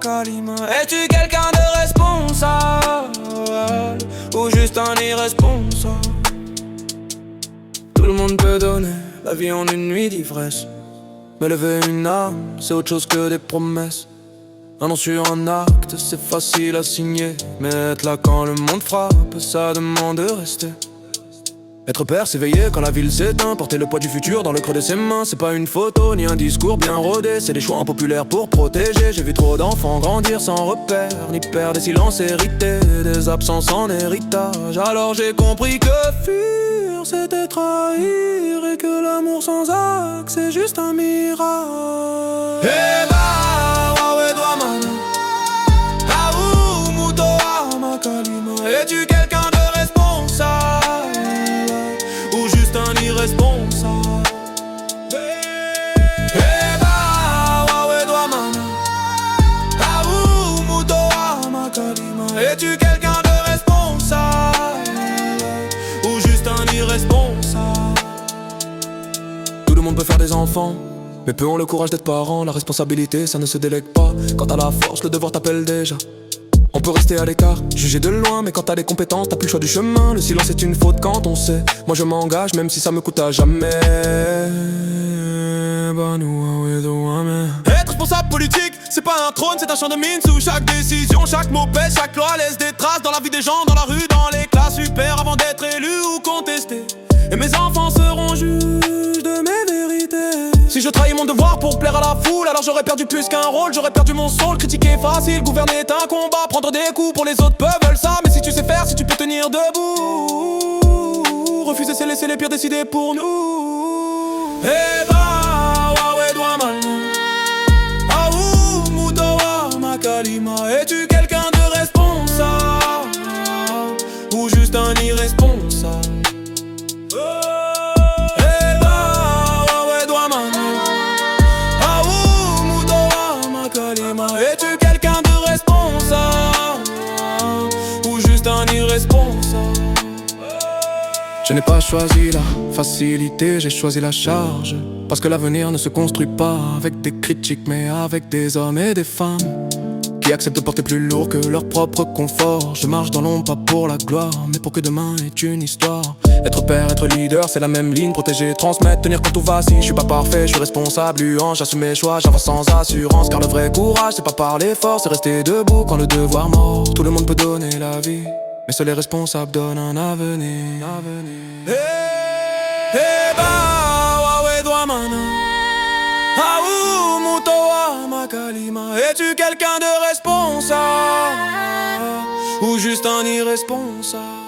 Kalima. Es-tu quelqu'un de responsable ou juste un irresponsable? Tout le monde peut donner la vie en une nuit d'ivresse, mais lever une âme, c'est autre chose que des promesses. Un nom sur un acte, c'est facile à signer, mais être là quand le monde frappe, ça demande de rester. Être père, c'est veiller quand la ville s'éteint, porter le poids du futur dans le creux de ses mains. C'est pas une photo, ni un discours bien rodé, c'est des choix impopulaires pour protéger. J'ai vu trop d'enfants grandir sans repère, ni père, des silences hérités, des absences en héritage. Alors j'ai compris que fuir, c'était trahir, et que l'amour sans acte, c'est juste un mirage. Eh bah, waouh, Douamana, Aou, Moutoa, Makalima. Es-tu quelqu'un de responsable ou juste un irresponsable? Eh bah, waouh, Douamana, Aou, Moutoa, Makalima. Es-tu quelqu'un de responsable ou juste un irresponsable? Tout le monde peut faire des enfants, mais peu ont le courage d'être parents. La responsabilité, ça ne se délègue pas. Quand t'as la force, le devoir t'appelle déjà. On peut rester à l'écart, juger de loin, mais quand t'as les compétences, t'as plus le choix du chemin. Le silence est une faute quand on sait. Moi je m'engage, même si ça me coûte à jamais. Être responsable politique, c'est pas un trône, c'est un champ de mine. Sous chaque décision, chaque mot pèse, chaque loi laisse des traces dans la vie des gens, dans la rue, dans les classes super, avant d'être élu ou contesté. Et mes enfants seront juges de mes vérités. Si je trahis mon devoir pour plaire à la foule, alors j'aurais perdu plus qu'un rôle, j'aurais perdu mon soul. Critiquer est facile, gouverner est un combat. Prendre des coups pour les autres veulent ça, mais si tu sais faire, si tu peux tenir debout, refuser c'est laisser les pires décider pour nous. Eh bah, waouh, Douamana, Aou, Moutoa, Makalima. Es-tu quelqu'un de responsable ou juste un irresponsable? Es-tu quelqu'un de responsable ou juste un irresponsable? Je n'ai pas choisi la facilité, j'ai choisi la charge. Parce que l'avenir ne se construit pas avec des critiques, mais avec des hommes et des femmes qui acceptent de porter plus lourd que leur propre confort. Je marche dans l'ombre, pas pour la gloire, mais pour que demain est une histoire. Être père, être leader, c'est la même ligne. Protéger, transmettre, tenir quand tout va. Si je suis pas parfait, je suis responsable, luant. J'assume mes choix, j'avance sans assurance. Car le vrai courage, c'est pas parler fort, c'est rester debout quand le devoir mord. Tout le monde peut donner la vie, mais seuls les responsables donnent un avenir. Eh bah, waouh, Douamana, Aou, Moutoa, Makalima. Es-tu quelqu'un de responsable ou juste un irresponsable?